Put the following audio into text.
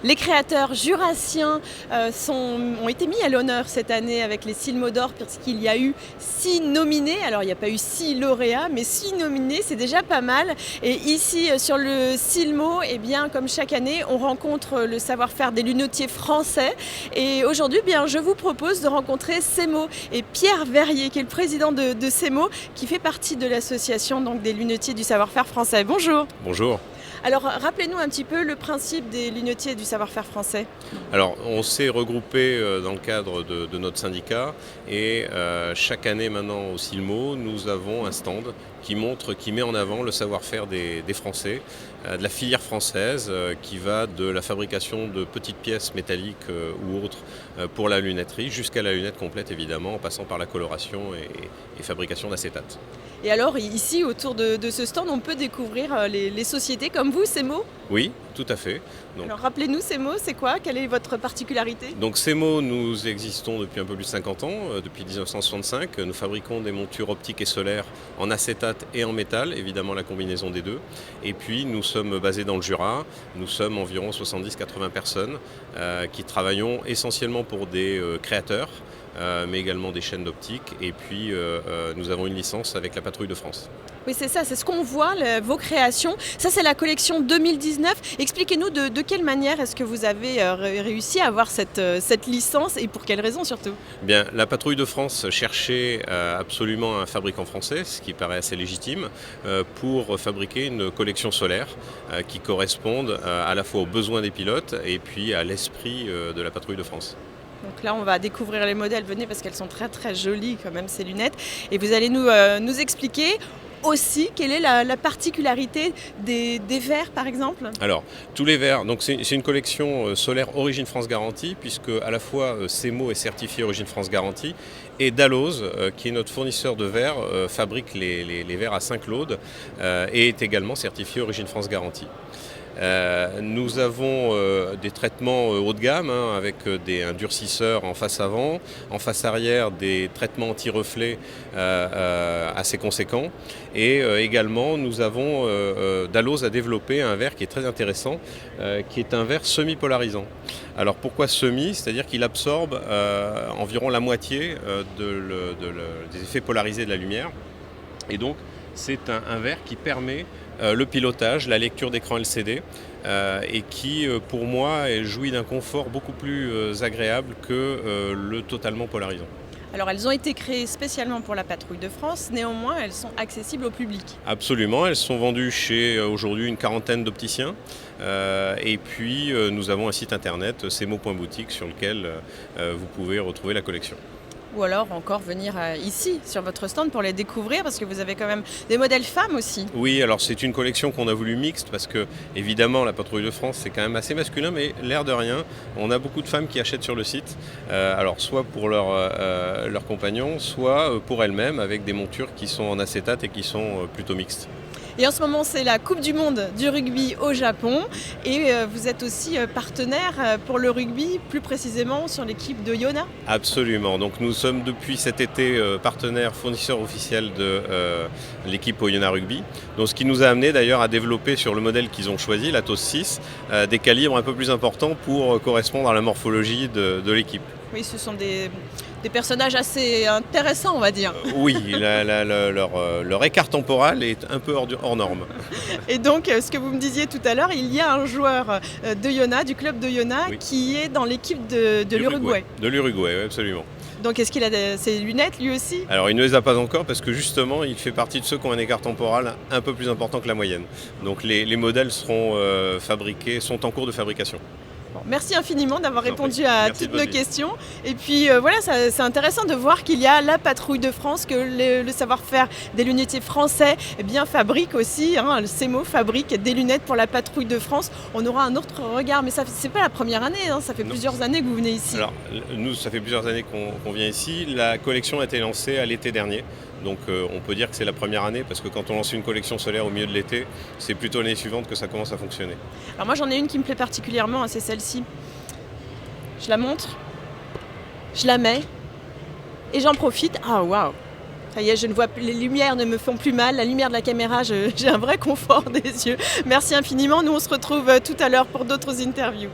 Les créateurs jurassiens ont été mis à l'honneur cette année avec les Silmo d'or puisqu'il y a eu 6 nominés. Alors il n'y a pas eu 6 lauréats, mais 6 nominés, c'est déjà pas mal. Et ici sur le Silmo, eh bien, comme chaque année, on rencontre le savoir-faire des lunetiers français. Et aujourd'hui, eh bien, je vous propose de rencontrer Semo et Pierre Verrier, qui est le président de Semo, qui fait partie de l'association donc, des lunetiers du savoir-faire français. Bonjour. Bonjour. Alors, rappelez-nous un petit peu le principe des lunetiers du savoir-faire français. Alors, on s'est regroupé dans le cadre de notre syndicat et chaque année maintenant au Silmo, nous avons un stand qui met en avant le savoir-faire des Français, de la filière française qui va de la fabrication de petites pièces métalliques ou autres pour la lunetterie jusqu'à la lunette complète évidemment, en passant par la coloration et fabrication d'acétate. Et alors ici autour de ce stand, on peut découvrir les sociétés comme vous, Semo ? Oui, tout à fait. Alors rappelez-nous Semo, c'est quoi ? Quelle est votre particularité ? Donc Semo, nous existons depuis un peu plus de 50 ans, depuis 1965. Nous fabriquons des montures optiques et solaires en acétate et en métal, évidemment la combinaison des deux. Et puis nous sommes basés dans le Jura, nous sommes environ 70-80 personnes qui travaillons essentiellement pour des créateurs, mais également des chaînes d'optique. Et puis nous avons une licence avec la Patrouille de France. Oui, c'est ça, c'est ce qu'on voit, vos créations. Ça, c'est la collection 2019. Expliquez-nous de quelle manière est-ce que vous avez réussi à avoir cette licence et pour quelles raisons surtout ? Bien, la Patrouille de France cherchait absolument un fabricant français, ce qui paraît assez légitime, pour fabriquer une collection solaire qui corresponde à la fois aux besoins des pilotes et puis à l'esprit de la Patrouille de France. Donc là, on va découvrir les modèles. Venez parce qu'elles sont très très jolies quand même, ces lunettes. Et vous allez nous expliquer aussi quelle est la particularité des verres par exemple. Alors, tous les verres, donc c'est une collection solaire Origine France Garantie, puisque à la fois Semo est certifié Origine France Garantie et Dalloz, qui est notre fournisseur de verres, fabrique les verres à 5 laudes et est également certifié Origine France Garantie. Nous avons des traitements haut de gamme avec un durcisseur en face avant, en face arrière des traitements anti-reflets assez conséquents et également nous avons Dalloz a développé un verre qui est très intéressant qui est un verre semi-polarisant. Alors pourquoi semi ? C'est-à-dire qu'il absorbe environ la moitié des effets polarisés de la lumière et donc c'est un verre qui permet le pilotage, la lecture d'écran LCD et qui pour moi jouit d'un confort beaucoup plus agréable que le totalement polarisant. Alors elles ont été créées spécialement pour la Patrouille de France, néanmoins elles sont accessibles au public. Absolument, elles sont vendues chez aujourd'hui une quarantaine d'opticiens et puis nous avons un site internet semo.boutique sur lequel vous pouvez retrouver la collection. Ou alors encore venir ici sur votre stand pour les découvrir parce que vous avez quand même des modèles femmes aussi. Oui, alors c'est une collection qu'on a voulu mixte parce que évidemment la Patrouille de France c'est quand même assez masculin mais l'air de rien, on a beaucoup de femmes qui achètent sur le site, alors soit pour leurs compagnons, soit pour elles-mêmes avec des montures qui sont en acétate et qui sont plutôt mixtes. Et en ce moment, c'est la Coupe du Monde du rugby au Japon. Et vous êtes aussi partenaire pour le rugby, plus précisément sur l'équipe de Yona. Absolument. Donc nous sommes depuis cet été partenaire fournisseur officiel de l'équipe au Yona Rugby. Donc ce qui nous a amené d'ailleurs à développer sur le modèle qu'ils ont choisi, la TOS 6, des calibres un peu plus importants pour correspondre à la morphologie de l'équipe. Oui, ce sont des personnages assez intéressants, on va dire. Oui, leur écart temporal est un peu hors norme. Et donc, ce que vous me disiez tout à l'heure, il y a un joueur de Yona, du club de Yona, oui, qui est dans l'équipe de l'Uruguay. De l'Uruguay, oui, absolument. Donc, est-ce qu'il a ses lunettes, lui aussi ? Alors, il ne les a pas encore parce que justement, il fait partie de ceux qui ont un écart temporal un peu plus important que la moyenne. Donc, les modèles sont en cours de fabrication. Bon, merci infiniment d'avoir répondu à toutes nos questions. Et puis voilà, c'est intéressant de voir qu'il y a la Patrouille de France, que le savoir-faire des lunetiers français fabrique aussi. Le Semo fabrique des lunettes pour la Patrouille de France. On aura un autre regard, mais c'est pas la première année, ça fait plusieurs années que vous venez ici. Alors nous, ça fait plusieurs années qu'on vient ici. La collection a été lancée à l'été dernier. Donc on peut dire que c'est la première année parce que quand on lance une collection solaire au milieu de l'été, c'est plutôt l'année suivante que ça commence à fonctionner. Alors moi j'en ai une qui me plaît particulièrement, c'est celle-ci. Je la montre, je la mets et j'en profite. Ah waouh! Ça y est, les lumières ne me font plus mal, la lumière de la caméra, j'ai un vrai confort des yeux. Merci infiniment, nous on se retrouve tout à l'heure pour d'autres interviews.